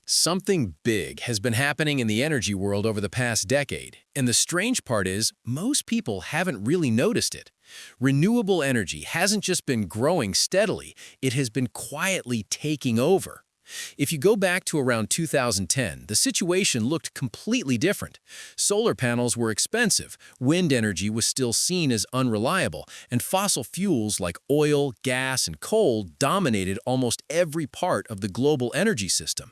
Something big has been happening in the energy world over the past decade, and the strange part is most people haven't really noticed it. Renewable energy hasn't just been growing steadily, it has been quietly taking over. If you go back to around 2010, the situation looked completely different. Solar panels were expensive, wind energy was still seen as unreliable, and fossil fuels like oil, gas, and coal dominated almost every part of the global energy system.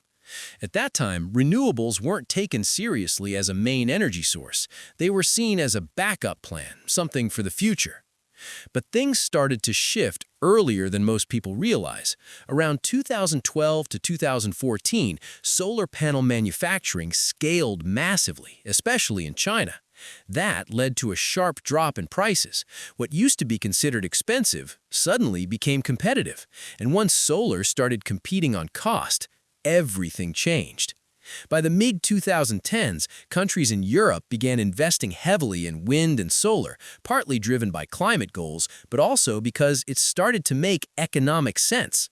At that time, renewables weren't taken seriously as a main energy source. They were seen as a backup plan, something for the future. But things started to shift earlier than most people realize. Around 2012 to 2014, solar panel manufacturing scaled massively, especially in China. That led to a sharp drop in prices. What used to be considered expensive suddenly became competitive. And once solar started competing on cost, everything changed. By the mid-2010s, countries in Europe began investing heavily in wind and solar, partly driven by climate goals, but also because it started to make economic sense.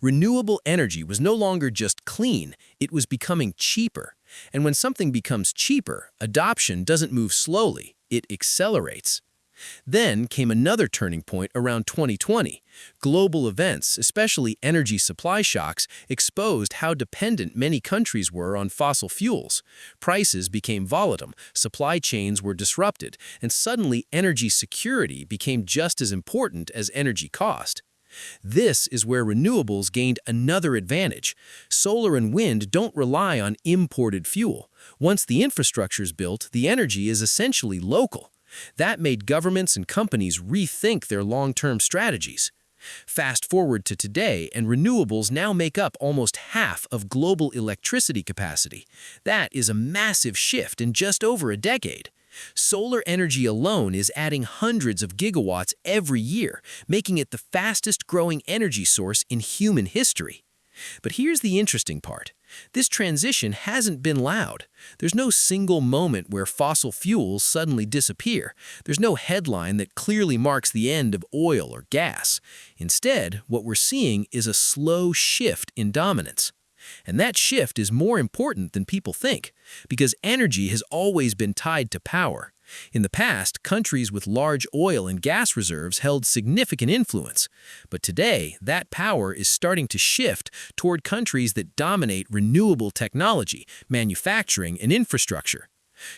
Renewable energy was no longer just clean, it was becoming cheaper. And when something becomes cheaper, adoption doesn't move slowly, it accelerates. Then came another turning point around 2020. Global events, especially energy supply shocks, exposed how dependent many countries were on fossil fuels. Prices became volatile, supply chains were disrupted, and suddenly energy security became just as important as energy cost. This is where renewables gained another advantage. Solar and wind don't rely on imported fuel. Once the infrastructure is built, the energy is essentially local. That made governments and companies rethink their long-term strategies. Fast forward to today, and renewables now make up almost half of global electricity capacity. That is a massive shift in just over a decade. Solar energy alone is adding hundreds of gigawatts every year, making it the fastest-growing energy source in human history. But here's the interesting part. This transition hasn't been loud. There's no single moment where fossil fuels suddenly disappear. There's no headline that clearly marks the end of oil or gas. Instead, what we're seeing is a slow shift in dominance. And that shift is more important than people think, because energy has always been tied to power. In the past, countries with large oil and gas reserves held significant influence. But today, that power is starting to shift toward countries that dominate renewable technology, manufacturing, and infrastructure.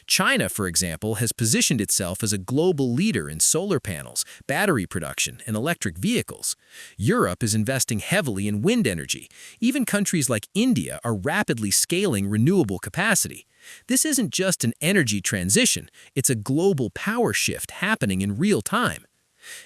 China, for example, has positioned itself as a global leader in solar panels, battery production, and electric vehicles. Europe is investing heavily in wind energy. Even countries like India are rapidly scaling renewable capacity. This isn't just an energy transition, it's a global power shift happening in real time.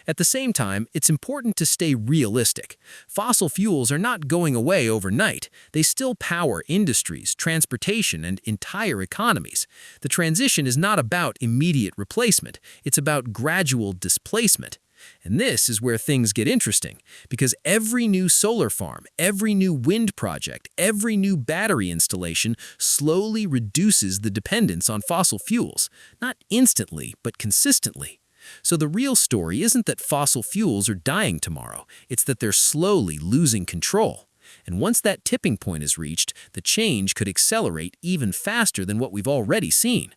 At the same time, it's important to stay realistic. Fossil fuels are not going away overnight. They still power industries, transportation, and entire economies. The transition is not about immediate replacement. It's about gradual displacement. And this is where things get interesting, because every new solar farm, every new wind project, every new battery installation slowly reduces the dependence on fossil fuels, not instantly, but consistently. So the real story isn't that fossil fuels are dying tomorrow, it's that they're slowly losing control. And once that tipping point is reached, the change could accelerate even faster than what we've already seen.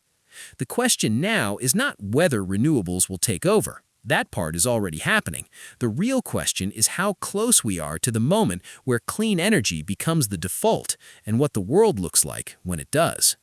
The question now is not whether renewables will take over. That part is already happening. The real question is how close we are to the moment where clean energy becomes the default and what the world looks like when it does.